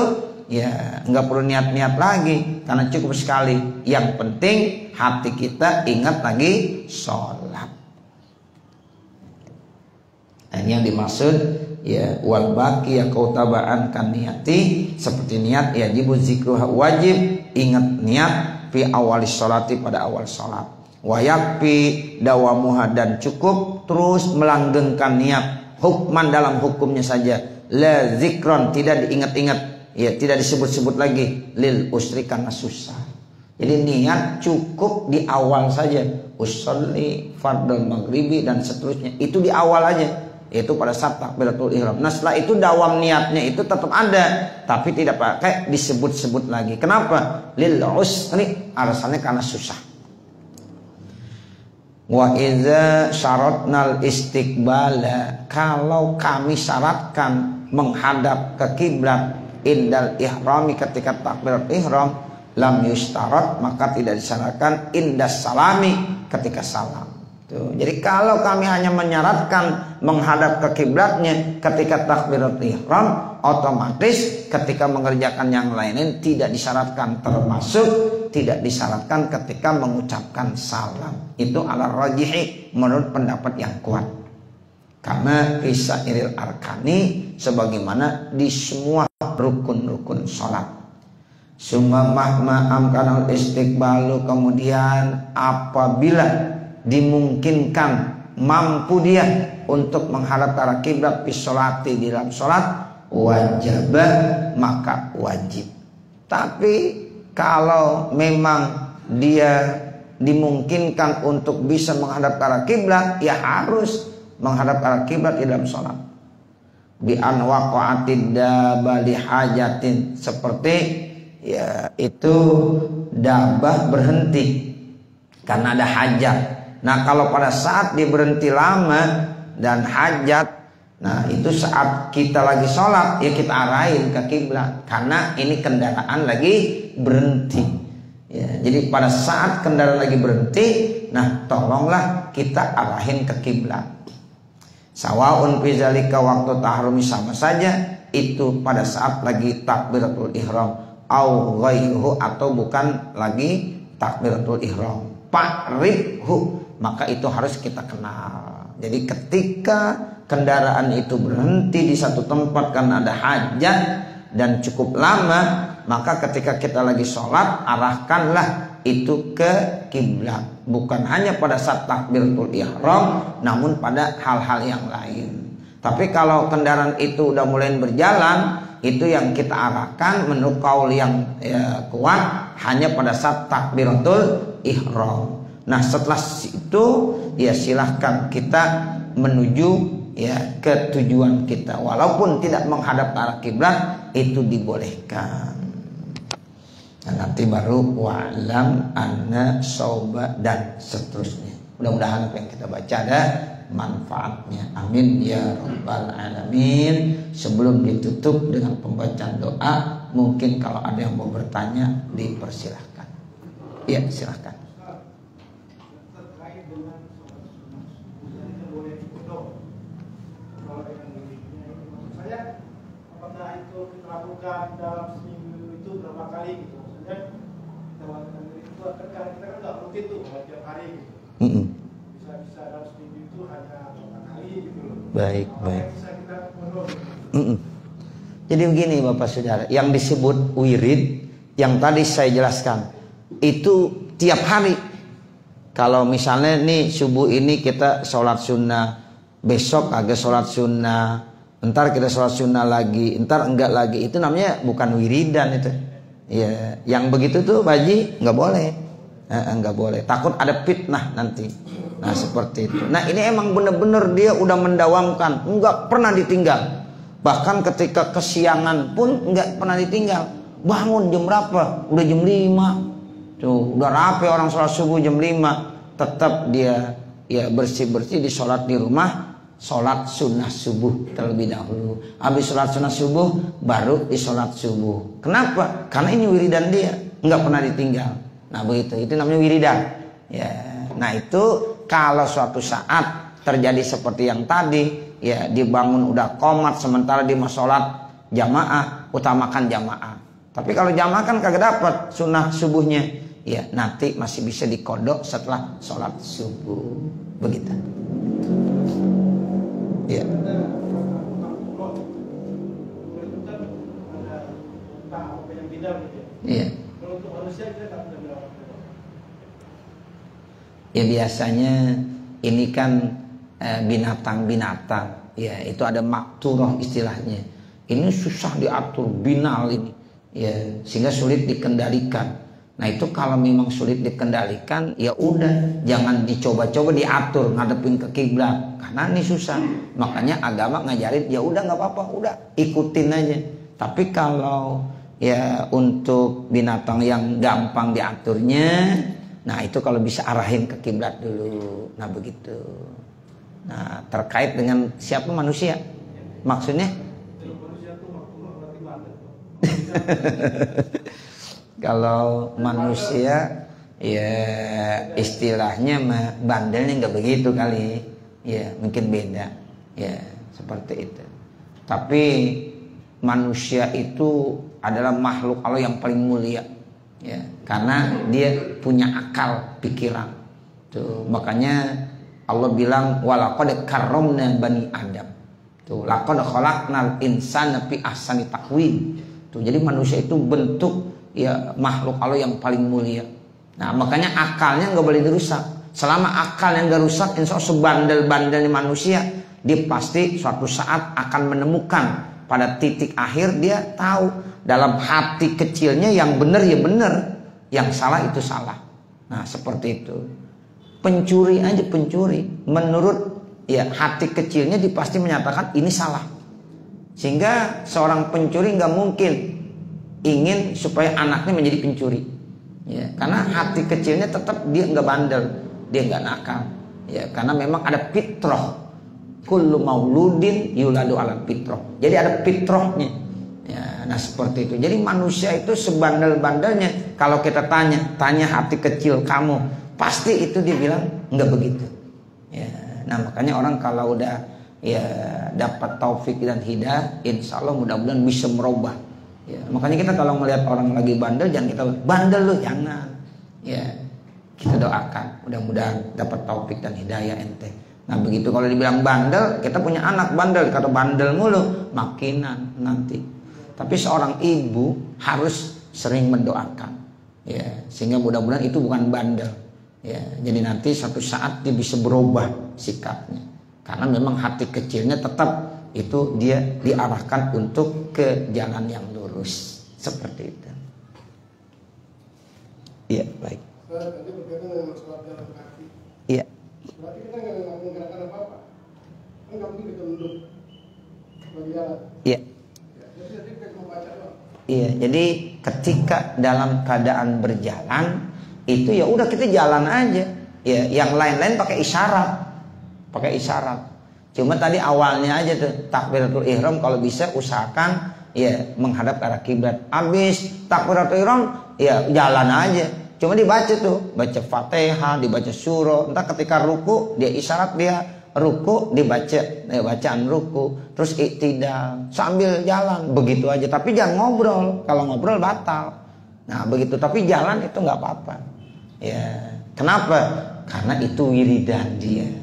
ya nggak perlu niat-niat lagi karena cukup sekali, yang penting hati kita ingat lagi sholat. Nah, ini yang dimaksud ya wal baqi ya kautabaan kan niati, seperti niat ya jibu zikruh, wajib ingat niat fi awalis sholati, pada awal sholat. Wayakfi dawamuha, dan cukup terus melanggengkan niat, hukman dalam hukumnya saja, la zikron tidak diingat-ingat ya, tidak disebut-sebut lagi, lil usri karena susah. Jadi niat cukup di awal saja, usolli fardal maghribi dan seterusnya, itu di awal aja. yaitu pada saat takbiratul ihram. Nah setelah itu dawam niatnya itu tetap ada, tapi tidak pakai disebut-sebut lagi. Kenapa? Lil usri, alasannya karena susah. Wa idza syaratnal istiqbala, kalau kami syaratkan menghadap ke kiblat indal ihrami ketika takbiratul ihram, lam yustarat, maka tidak disyaratkan indas salami ketika salam. Tuh. Jadi kalau kami hanya menyaratkan menghadap ke kiblatnya ketika takbiratul ihram, otomatis ketika mengerjakan yang lain tidak disyaratkan, termasuk tidak disyaratkan ketika mengucapkan salam. Itu ala rajihi menurut pendapat yang kuat. Karena risairil arkani, sebagaimana di semua rukun-rukun sholat. Summa mahma amkanal istiqbalu, kemudian apabila dimungkinkan, mampu dia untuk menghadap ke arah kiblat fi sholati, di dalam sholat, wajibah, maka wajib. Tapi kalau memang dia dimungkinkan untuk bisa menghadap ke arah kiblat, ya harus menghadap ke arah kiblat di dalam sholat. Bi an waqa'atid dabah li hajatin, seperti ya itu dabah berhenti karena ada hajat. Nah kalau pada saat dia berhenti lama dan hajat, nah itu saat kita lagi sholat ya kita arahin ke kiblat, karena ini kendaraan lagi berhenti ya. Jadi pada saat kendaraan lagi berhenti, nah tolonglah kita arahin ke kiblat. Sawaun fi zalika waktu tahrumi, sama saja itu pada saat lagi takbiratul ihram, au ghairuhu, atau bukan lagi takbiratul ihram. Fa'rifhu, maka itu harus kita kenal. Jadi ketika kendaraan itu berhenti di satu tempat karena ada hajat dan cukup lama, maka ketika kita lagi sholat, arahkanlah itu ke kiblat. Bukan hanya pada saat takbiratul ihram, namun pada hal-hal yang lain. Tapi kalau kendaraan itu udah mulai berjalan, itu yang kita arahkan menurut kaul yang kuat hanya pada saat takbiratul ihram. Nah setelah itu ya silahkan kita menuju ya ke tujuan kita, walaupun tidak menghadap ke arah kiblat, itu dibolehkan. Nah, nanti baru wa'lam anna sauba dan seterusnya. Mudah-mudahan apa yang kita baca ada manfaatnya. Amin ya rabbal alamin. Sebelum ditutup dengan pembacaan doa, mungkin kalau ada yang mau bertanya dipersilahkan. Iya, silahkan. Apakah itu kita lakukan dalam seminggu itu berapa kali gitu? Maksudnya kita lakukan itu kita kan nggak rutin tuh tiap hari gitu. Bisa dalam seminggu itu hanya berapa kali gitu loh. Baik. Bisa kita menurut. Jadi begini Bapak Saudara, yang disebut wirid yang tadi saya jelaskan itu tiap hari. Kalau misalnya nih subuh ini kita sholat sunnah, besok agak sholat sunnah, entar kita sholat sunnah lagi, entar enggak lagi, itu namanya bukan wiridan itu. Ya, yang begitu tuh Baji nggak boleh, nggak boleh. Takut ada fitnah nanti. Nah seperti itu. Nah ini emang bener-bener dia udah mendawamkan, nggak pernah ditinggal. Bahkan ketika kesiangan pun nggak pernah ditinggal. Bangun jam berapa? Udah jam 5. Tuh, udah rapi orang sholat subuh jam 5. Tetap dia ya bersih-bersih di sholat di rumah. Sholat sunnah subuh terlebih dahulu. Habis sholat sunnah subuh baru di sholat subuh. Kenapa? Karena ini wiridan dia, nggak pernah ditinggal. Nah begitu, itu namanya wiridan. Ya, nah itu kalau suatu saat terjadi seperti yang tadi, ya dibangun udah qomat sementara di sholat jamaah, utamakan jamaah. Tapi kalau jamaah kan kagak dapat sunnah subuhnya, ya nanti masih bisa dikodok setelah sholat subuh. Begitu. Ya. Iya. Ya biasanya ini kan binatang-binatang, ya itu ada makturoh istilahnya. Ini susah diatur, binal ini, ya sehingga sulit dikendalikan. Nah itu kalau memang sulit dikendalikan, ya udah jangan dicoba-coba diatur ngadepin ke kiblat, karena ini susah. Makanya agama ngajarin ya udah nggak apa-apa, udah ikutin aja. Tapi kalau ya untuk binatang yang gampang diaturnya, nah itu kalau bisa arahin ke kiblat dulu. Nah begitu. Nah terkait dengan siapa manusia, maksudnya? Kalau manusia ya istilahnya bandelnya nggak begitu kali, ya mungkin beda, ya seperti itu. Tapi manusia itu adalah makhluk Allah yang paling mulia, ya karena dia punya akal pikiran. Tuh makanya Allah bilang walaqad karramna bani Adam. Tuh laqad khalaqnal insana fi ahsani taqwim. Tuh jadi manusia itu bentuk ya makhluk Allah yang paling mulia. Nah makanya akalnya nggak boleh dirusak. Selama akal yang nggak rusak, insya Allah sebandel-bandelnya manusia, dia pasti suatu saat akan menemukan pada titik akhir dia tahu dalam hati kecilnya yang benar ya benar, yang salah itu salah. Nah seperti itu. Pencuri aja pencuri, menurut ya hati kecilnya dia pasti menyatakan ini salah. Sehingga seorang pencuri nggak mungkin ingin supaya anaknya menjadi pencuri, ya karena hati kecilnya tetap dia nggak bandel, dia nggak nakal, ya karena memang ada fitrah, kullu mauludin yuladu ala fitrah, jadi ada fitrahnya, ya nah seperti itu. Jadi manusia itu sebandel-bandelnya, kalau kita tanya hati kecil kamu, pasti itu dia bilang nggak begitu, ya nah makanya orang kalau udah ya dapat taufik dan hidayah, insya Allah mudah-mudahan bisa merubah. Ya, makanya kita kalau melihat orang lagi bandel, jangan kita bandel lu, jangan. Ya, kita doakan mudah-mudahan dapat taufik dan hidayah ente. Nah begitu kalau dibilang bandel, kita punya anak bandel, kata bandel mulu, makinan nanti. Tapi seorang ibu harus sering mendoakan, ya sehingga mudah-mudahan itu bukan bandel. Ya, jadi nanti satu saat dia bisa berubah sikapnya, karena memang hati kecilnya tetap itu dia diarahkan untuk ke jalan yang lurus seperti itu. Iya baik. Tadi berkaitan dengan masalah jalan kaki. Iya. Berarti kita nggak menggerakkan apa-apa. Kan nggak mungkin kita duduk bagi jalan. Iya. Jadi kita cuma baca doang. Iya. Jadi ketika dalam keadaan berjalan itu ya udah kita jalan aja. Ya yang lain-lain pakai isyarat. Pakai isyarat. Cuma tadi awalnya aja tuh takbiratul ihram kalau bisa usahakan ya menghadap ke arah kiblat. Habis takbiratul ihram ya jalan aja. Cuma dibaca tuh, baca Fatihah, dibaca surah. Entah ketika ruku dia isyarat dia ruku, dibaca ya bacaan ruku, terus iktidal sambil jalan begitu aja. Tapi jangan ngobrol. Kalau ngobrol batal. Nah, begitu tapi jalan itu nggak apa-apa. Ya. Kenapa? Karena itu wiridan dia.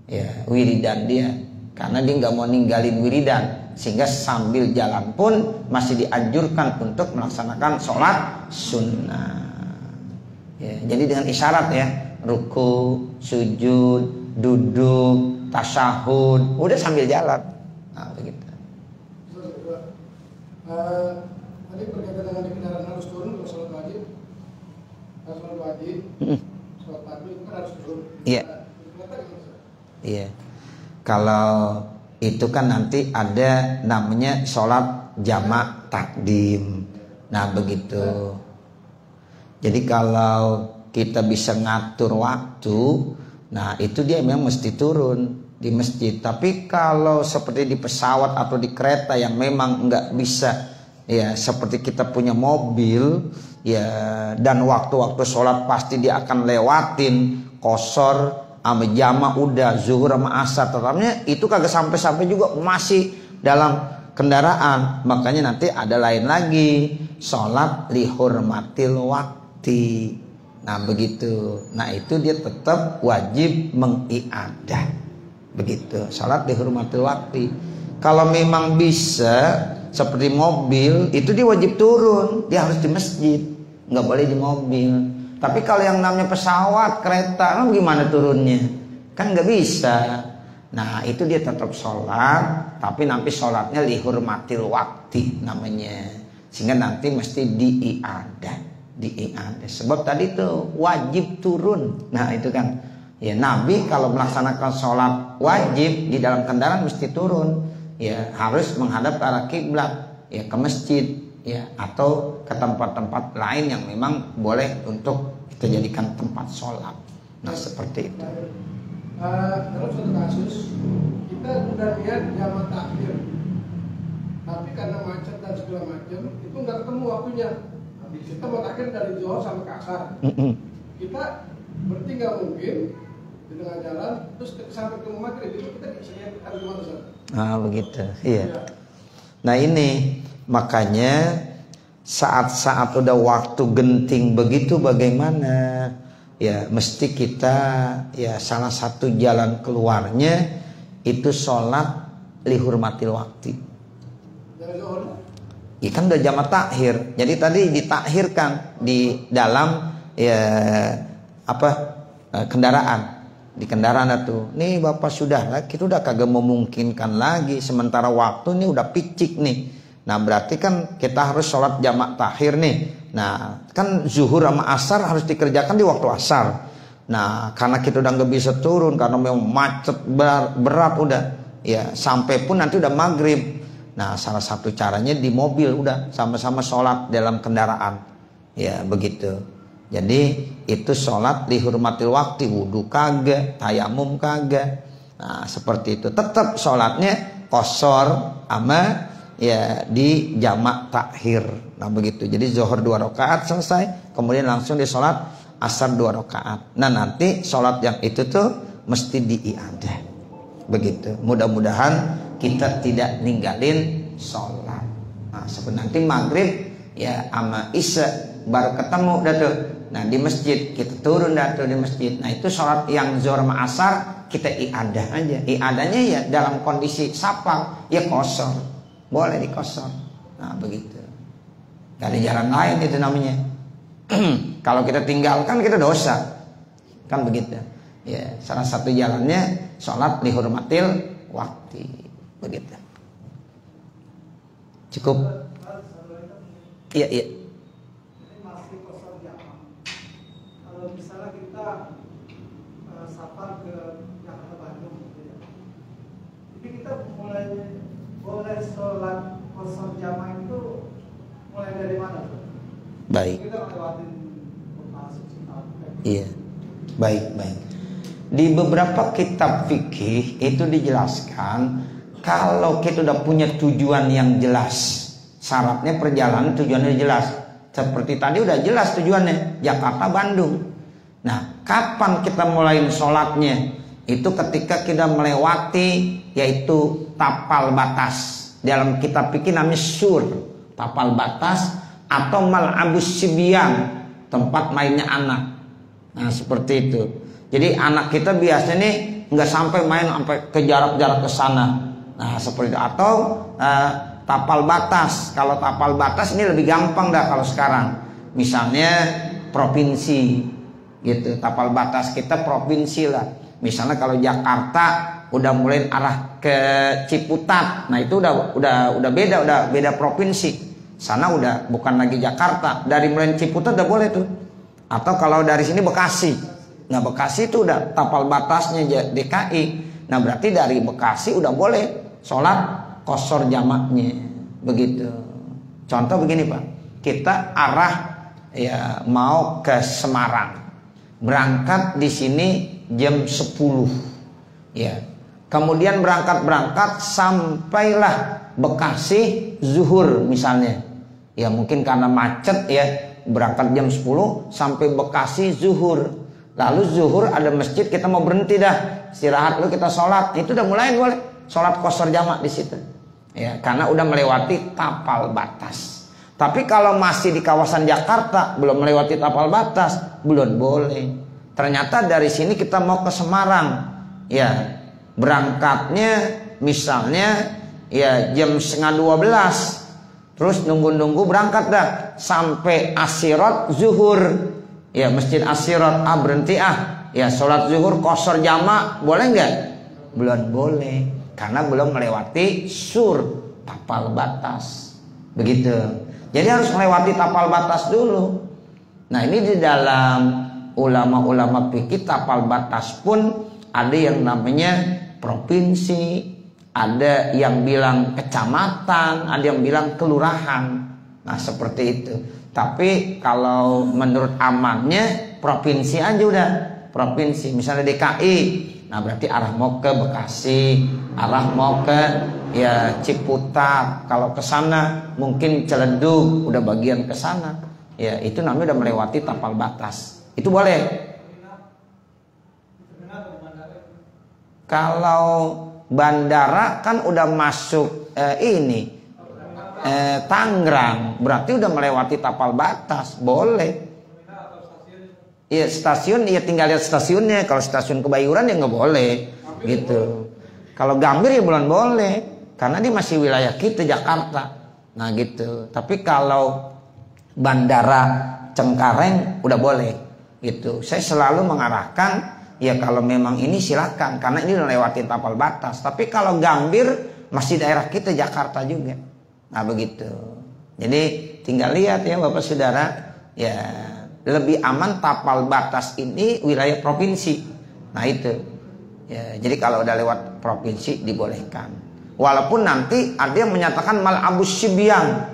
Ya, wiridan dia, karena dia nggak mau ninggalin wiridan, sehingga sambil jalan pun masih dianjurkan untuk melaksanakan sholat sunnah. Ya, jadi dengan isyarat ya, ruku, sujud, duduk, tasyahud, udah sambil jalan. Nah, begitu. Tadi berkaitan dengan kendaraan harus turun kalau sholat wajib, sholat maghrib itu kan harus turun. Iya. Iya, kalau itu kan nanti ada namanya sholat jamak takdim. Nah begitu. Jadi kalau kita bisa ngatur waktu, nah itu dia memang mesti turun di masjid. Tapi kalau seperti di pesawat atau di kereta yang memang nggak bisa, ya seperti kita punya mobil, ya dan waktu-waktu sholat pasti dia akan lewatin kosor. Sama jama udah zuhur sama asar, tetapnya itu kagak sampai-sampai juga masih dalam kendaraan. Makanya nanti ada lain lagi, sholat lihurmatil wakti. Nah begitu. Nah itu dia tetap wajib mengiadah. Begitu. Sholat lihurmatil wakti. Kalau memang bisa seperti mobil, itu dia wajib turun. Dia harus di masjid, nggak boleh di mobil. Tapi kalau yang namanya pesawat, kereta, kan gimana turunnya? Kan nggak bisa. Nah itu dia tetap sholat, tapi nanti sholatnya lihurmatil wakti namanya. Sehingga nanti mesti diiadah. diiadah. Sebab tadi itu wajib turun. Nah itu kan, ya Nabi kalau melaksanakan sholat wajib di dalam kendaraan mesti turun. Ya harus menghadap ke arah kiblat, ya ke masjid, ya atau ke tempat-tempat lain yang memang boleh untuk kita jadikan tempat sholat. Nah seperti itu. Dalam suatu kasus kita udah niat jamak takhir, tapi karena macet dan segala macam itu nggak ketemu waktunya. Kita mau takhir dari Johor sampai ke Asar. Kita berarti nggak mungkin di tengah jalan terus sampai ke maghrib itu kita harus gimana Ustaz? Ah begitu, iya. Nah ini makanya saat-saat udah waktu genting begitu bagaimana? Ya mesti kita ya salah satu jalan keluarnya itu sholat lihurmatil waktu. Ya kan udah jamak takhir. Jadi tadi ditakhirkan di dalam ya kendaraan. Di kendaraan itu. Nih Bapak sudah, kita udah kagak memungkinkan lagi sementara waktu ini udah picik nih. Nah berarti kan kita harus sholat jamak takhir nih. Nah kan zuhur sama asar harus dikerjakan di waktu asar. Nah karena kita udah nggak bisa turun karena memang macet berat udah. Ya sampai pun nanti udah maghrib. Nah salah satu caranya di mobil udah sama-sama sholat dalam kendaraan. Ya begitu. Jadi itu sholat dihormatil waktu, wudhu kagak, tayamum kagak. Nah seperti itu. Tetap sholatnya qashar ama ya di jamak takhir. Nah begitu. Jadi zuhur 2 rakaat selesai, kemudian langsung di sholat asar 2 rakaat. Nah nanti sholat yang itu tuh mesti diiadah. Begitu. Mudah-mudahan kita tidak ninggalin sholat. Nah seperti nanti maghrib ya ama isya baru ketemu dah tuh. Nah di masjid kita turun dah tuh di masjid. Nah itu sholat yang zuhur sama asar kita iadah aja. Iadahnya ya dalam kondisi sapang ya qashar. Boleh di qashar. Nah begitu. Gak ada jalan lain itu namanya. Kalau kita tinggalkan kita dosa. Kan begitu. Ya salah satu jalannya sholat dihormatil waktu. Begitu. Cukup. Iya iya. Kalau misalnya kita safar ke Jakarta Bandung gitu ya. Jadi kita boleh sholat qashar jamaah itu mulai dari mana? Baik. Kita lewatin Bekasi. Iya. Baik. Di beberapa kitab fikih itu dijelaskan kalau kita udah punya tujuan yang jelas, syaratnya perjalanan tujuannya jelas. Seperti tadi udah jelas tujuannya Jakarta Bandung. Nah, kapan kita mulai sholatnya? Itu ketika kita melewati yaitu tapal batas. Dalam kitab fikih namanya sur, tapal batas atau mal'abus sibyan, tempat mainnya anak. Nah, seperti itu. Jadi anak kita biasanya nih nggak sampai main sampai ke jarak-jarak ke sana. Nah, seperti itu. Atau tapal batas. Kalau tapal batas ini lebih gampang dah kalau sekarang. Misalnya provinsi gitu. Tapal batas kita provinsi lah. Misalnya kalau Jakarta udah mulai arah ke Ciputat. Nah, itu udah beda provinsi. Sana udah bukan lagi Jakarta. Dari mulai Ciputat udah boleh tuh. Atau kalau dari sini Bekasi. Nah, Bekasi itu udah tapal batasnya DKI. Nah, berarti dari Bekasi udah boleh sholat qashar jamaknya. Begitu. Contoh begini Pak, kita arah ya mau ke Semarang, berangkat di sini jam 10 ya, kemudian berangkat sampailah Bekasi zuhur misalnya ya, mungkin karena macet ya berangkat jam 10 sampai Bekasi zuhur. Lalu zuhur ada masjid, kita mau berhenti dah istirahat lu, kita sholat, itu udah mulai boleh sholat qashar jamak di situ. Ya, karena udah melewati tapal batas. Tapi kalau masih di kawasan Jakarta belum melewati tapal batas, belum boleh. Ternyata dari sini kita mau ke Semarang, ya berangkatnya misalnya ya jam 11:30, terus nunggu berangkat dah sampai Asyirat zuhur. Ya masjid Asyirat berhenti ya sholat zuhur qashar jamak boleh nggak? Belum boleh. Karena belum melewati sur, tapal batas. Begitu. Jadi harus melewati tapal batas dulu. Nah ini di dalam ulama-ulama fikih tapal batas pun ada yang namanya provinsi, ada yang bilang kecamatan, ada yang bilang kelurahan. Nah seperti itu. Tapi kalau menurut amannya provinsi aja udah, provinsi. Misalnya DKI, nah berarti arah mau ke Bekasi, arah mau ke ya Ciputat. Kalau ke sana mungkin Ciledug, udah bagian ke sana. Ya itu namanya udah melewati tapal batas. Itu boleh. Kalau bandara kan udah masuk Tangerang, berarti udah melewati tapal batas, boleh. Iya stasiun, ya tinggal lihat stasiunnya. Kalau stasiun Kebayoran ya nggak boleh, gitu. Kalau Gambir ya bukan boleh, karena dia masih wilayah kita Jakarta. Nah gitu. Tapi kalau bandara Cengkareng udah boleh, gitu. Saya selalu mengarahkan ya kalau memang ini silakan, karena ini udah lewatin tapal batas. Tapi kalau Gambir masih daerah kita Jakarta juga. Nah begitu. Jadi tinggal lihat ya Bapak Saudara, ya lebih aman tapal batas ini wilayah provinsi. Nah itu. Ya, jadi kalau udah lewat provinsi dibolehkan. Walaupun nanti ada yang menyatakan Mal'abus Sibyan.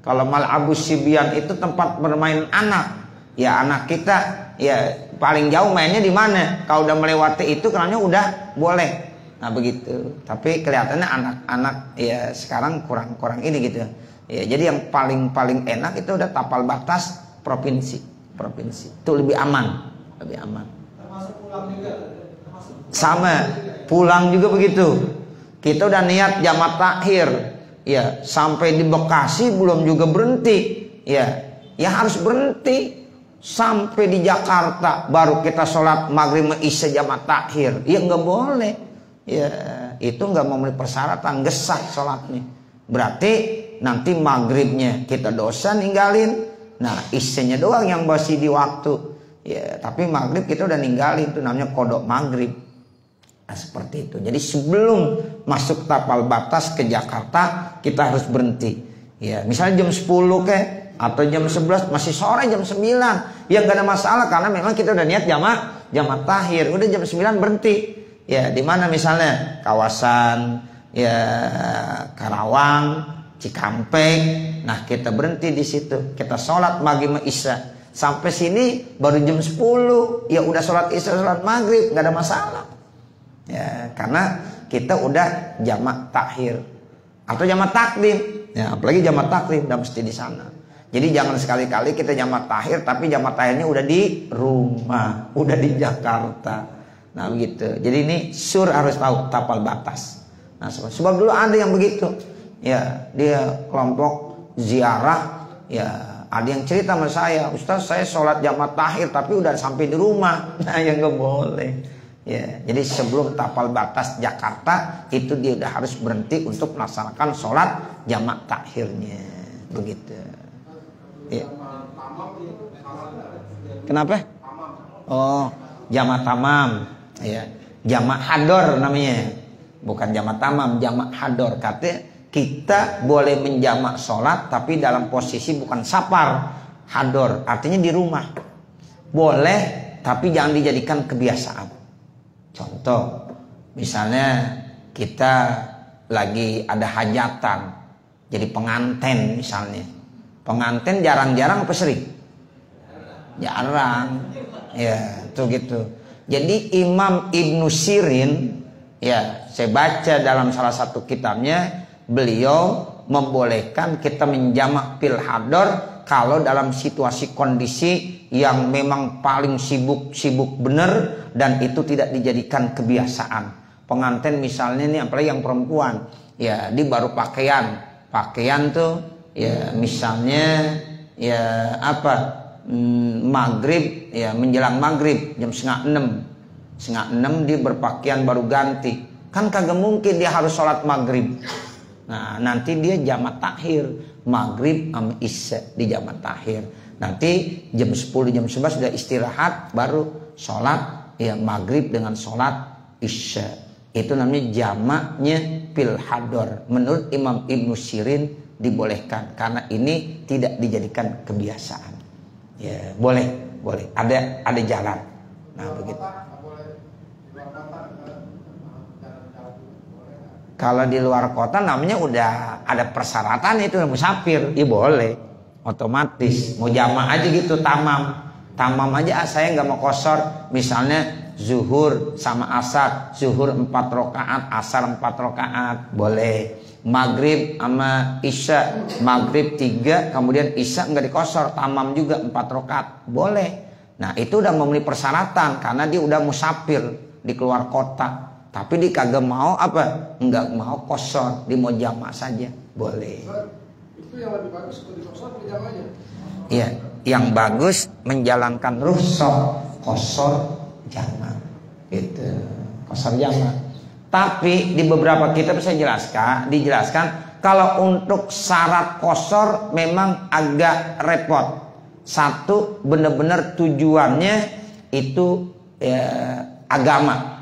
Kalau Mal'abus Sibyan itu tempat bermain anak. Ya anak kita ya paling jauh mainnya di mana? Kalau udah melewati itu karena udah boleh. Nah begitu. Tapi kelihatannya anak-anak ya sekarang kurang ini gitu. Ya jadi yang paling enak itu udah tapal batas provinsi. Itu lebih aman, lebih aman. Termasuk pulang juga. Sama, pulang juga begitu. Kita udah niat jamat takhir, ya sampai di Bekasi belum juga berhenti, ya harus berhenti sampai di Jakarta baru kita sholat maghrib isya jamat takhir. Ya nggak boleh, ya itu nggak memenuhi persyaratan, gesah sholatnya. Berarti nanti maghribnya kita dosa ninggalin, nah isyanya doang yang masih di waktu, ya tapi maghrib kita udah ninggalin, itu namanya kodok maghrib. Nah, seperti itu. Jadi sebelum masuk tapal batas ke Jakarta kita harus berhenti. Ya, misalnya jam 10 atau jam 11 masih sore jam 9. Ya enggak ada masalah karena memang kita udah niat jamat takhir. Udah jam 9 berhenti. Ya, di mana misalnya kawasan ya Karawang, Cikampek. Nah, kita berhenti di situ. Kita sholat maghrib isya. Sampai sini baru jam 10. Ya udah sholat isya, sholat maghrib, enggak ada masalah. Ya, karena kita udah jamak takhir atau jamak takdim. Ya, apalagi jamak takdim udah mesti di sana. Jadi jangan sekali-kali kita jamak takhir tapi jamak takhirnya udah di rumah, udah di Jakarta. Nah, begitu. Jadi ini harus tahu tapal batas. Nah, sebab dulu ada yang begitu. Ya, dia kelompok ziarah, ya ada yang cerita sama saya, Ustaz saya sholat jamak takhir tapi udah sampai di rumah. Nah, ya nggak boleh. Ya, jadi sebelum tapal batas Jakarta itu dia udah harus berhenti untuk melaksanakan sholat jamak takhirnya, begitu. Ya. Kenapa? Oh, jamak tamam, ya, jamak hador namanya, bukan jamak tamam, jamak hador. Katanya kita boleh menjamak sholat tapi dalam posisi bukan safar, hador, artinya di rumah. Boleh, tapi jangan dijadikan kebiasaan. Contoh, misalnya kita lagi ada hajatan, jadi pengantin misalnya. Pengantin jarang-jarang apa sering? Jarang. Ya, itu gitu. Jadi Imam Ibnu Sirin, ya saya baca dalam salah satu kitabnya, beliau membolehkan kita menjamak fil hador kalau dalam situasi kondisi yang memang paling sibuk bener dan itu tidak dijadikan kebiasaan. Pengantin misalnya nih, apalagi yang perempuan, ya dia baru pakaian tuh ya misalnya ya maghrib, ya menjelang maghrib jam 5:30 dia berpakaian baru ganti, kan kagak mungkin dia harus sholat maghrib. Nah nanti dia jamak takhir maghrib sama isya di jamak takhir. Nanti jam 10 jam 11 sudah istirahat baru sholat ya maghrib dengan sholat isya. Itu namanya jamaknya fil hador. Menurut Imam Ibnu Sirin dibolehkan karena ini tidak dijadikan kebiasaan. Ya, boleh. Ada jalan. Nah, begitu. Kalau di luar kota namanya udah ada persyaratan itu musafir, ya boleh. Otomatis mau jamaah aja gitu, tamam aja, saya nggak mau qashar. Misalnya zuhur sama asar, zuhur 4 rakaat, asar 4 rakaat, boleh. Maghrib sama isya, maghrib 3, kemudian isya nggak diqashar, tamam juga 4 rakaat, boleh. Nah itu udah memenuhi persyaratan karena dia udah musafir di keluar kota. Tapi dia kagak mau apa? Nggak mau qashar, dia mau jamaah saja, boleh. Itu yang lebih bagus kalau di qashar atau jamaahnya? Iya, yang bagus menjalankan rukhsah, qashar jamaah. Gitu, qashar jamaah. Tapi di beberapa kitab saya dijelaskan kalau untuk syarat qashar memang agak repot. Satu, benar-benar tujuannya itu agama.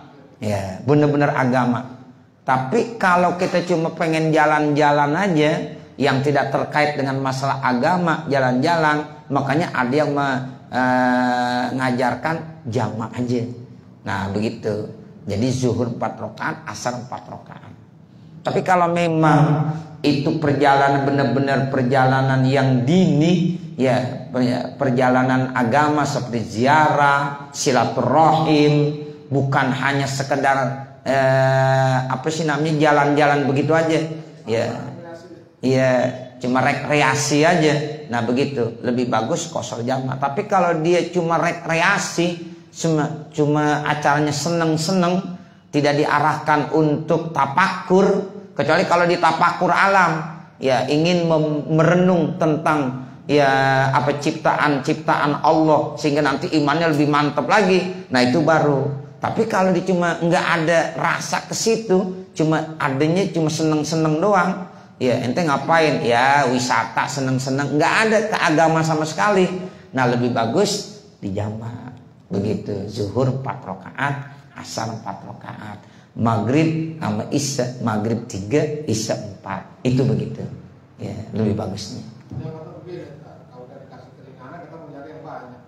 Ya, benar-benar agama. Tapi kalau kita cuma pengen jalan-jalan aja yang tidak terkait dengan masalah agama, jalan-jalan, makanya ada yang mengajarkan jamaah aja. Nah, begitu. Jadi zuhur 4 rakaat, asar 4 rakaat. Tapi kalau memang itu perjalanan benar-benar perjalanan yang dini, ya perjalanan agama seperti ziarah, silaturahim, bukan hanya sekedar jalan-jalan begitu aja, ya cuma rekreasi aja. Nah begitu, lebih bagus qashar jamaah. Tapi kalau dia cuma rekreasi, cuma acaranya seneng-seneng, tidak diarahkan untuk tapakur, kecuali kalau di tapakur alam, ya ingin merenung tentang ciptaan Allah sehingga nanti imannya lebih mantap lagi. Nah itu baru. Tapi kalau dia cuma nggak ada rasa ke situ, cuma seneng-seneng doang, ya ente ngapain? Ya wisata seneng-seneng, nggak ada keagama sama sekali. Nah lebih bagus di jamaah. Begitu, zuhur 4 rakaat, asar 4 rakaat, maghrib sama isya, maghrib 3, isya 4. Itu begitu. Ya, lebih bagusnya. Kalau dari kasih keringanan kita mau nyari yang banyak.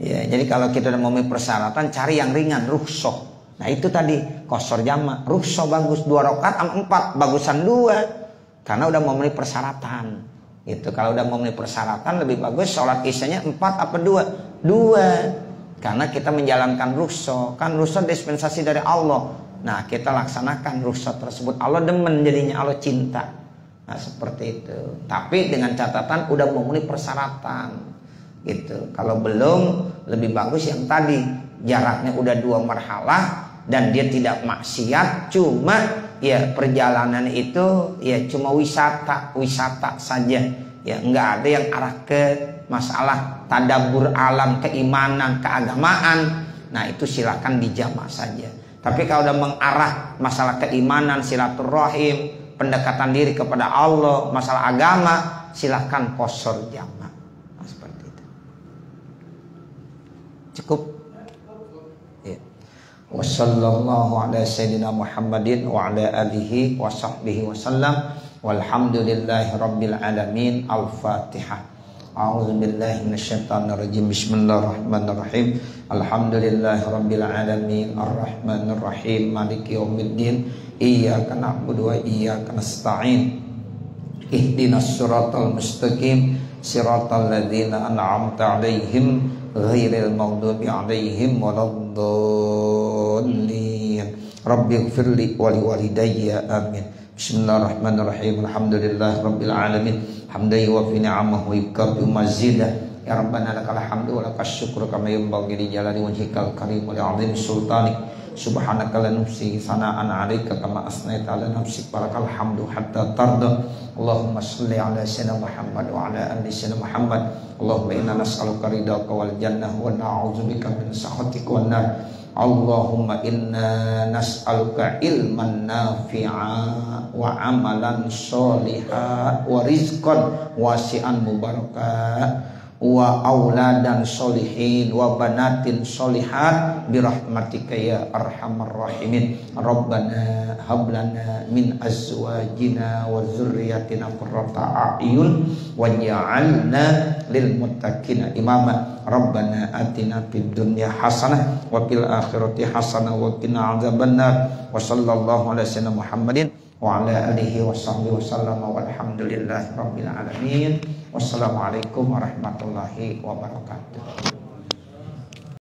Ya, jadi kalau kita udah memenuhi persyaratan, cari yang ringan, rukhsah. Nah, itu tadi qashar jamaah, rukhsah bagus 2 rakaat sama 4, bagusan 2. Karena udah memenuhi persyaratan. Itu kalau udah memenuhi persyaratan lebih bagus sholat isyanya 4 apa 2? 2. Karena kita menjalankan rukhsah. Kan rukhsah dispensasi dari Allah. Nah kita laksanakan rukhsah tersebut. Allah demen jadinya, Allah cinta. Nah seperti itu. Tapi dengan catatan udah memenuhi persyaratan. Gitu. Kalau belum, lebih bagus yang tadi. Jaraknya udah 2 marhalah. Dan dia tidak maksiat. Cuma ya perjalanan itu ya cuma wisata saja, ya nggak ada yang arah ke masalah tadabbur alam, keimanan, keagamaan. Nah itu silakan dijamaah saja. Tapi kalau udah mengarah masalah keimanan, silaturahim, pendekatan diri kepada Allah, masalah agama, silakan qashar jamaah. Nah, seperti itu. Cukup. Wa sallallahu ala sayyidina Muhammadin wa ala alihi wa sahbihi wa sallam walhamdulillahi rabbil alamin. Al-Fatihah. A'udzu billahi minasyaitonir rajim. Bismillahirrahmanirrahim. Alhamdulillahi rabbil alamin arrahmanir rahim maliki yaumiddin iyyaka na'budu wa iyyaka nasta'in ihdinas siratal mustaqim siratal ladzina an'amta 'alaihim ghairil maghdubi 'alaihim waladdallin. Rabbighfirli wa liwalidayya amin. Bismillahirrahmanirrahim. Alhamdulillahirabbil alamin hamdan yuwaffi ni'amahu wa yukafi mazidah. Ya Rabbana lakal hamdu wa lakas syukru kama yanbaghi li jalali wajhikal karim wa li'azimi sultanik. Subhanaka la nufsi sana'an 'alaika kama asnaita 'ala nafsik. Barakal hamdu hatta tarda. Allahumma shalli 'ala sayyidina Muhammad wa 'ala ali sayyidina Muhammad. Allahumma inna nas'aluka ridhaka wal jannah wa na'udzubika min sakhatika wan nar. Allahumma inna nas'aluka ilman nafi'a wa amalan sholiha wa rizqan wasi'an mubarakah wa auladan solihin wa banatin solihat birahmatika ya arhamar rahimin. Rabbana hablana min azwajina wa dzurriyyatina qurrata a'yun waj'alna lil muttaqina imama. Rabbana atina fid dunya hasanah wa fil akhirati hasanah wa qina adzabannar. Wa sallallahu ala sayyidina Muhammadin wa ala alihi wa sahbihi wa sallama walhamdulillahi rabbil alamin. Wassalamualaikum warahmatullahi wabarakatuh.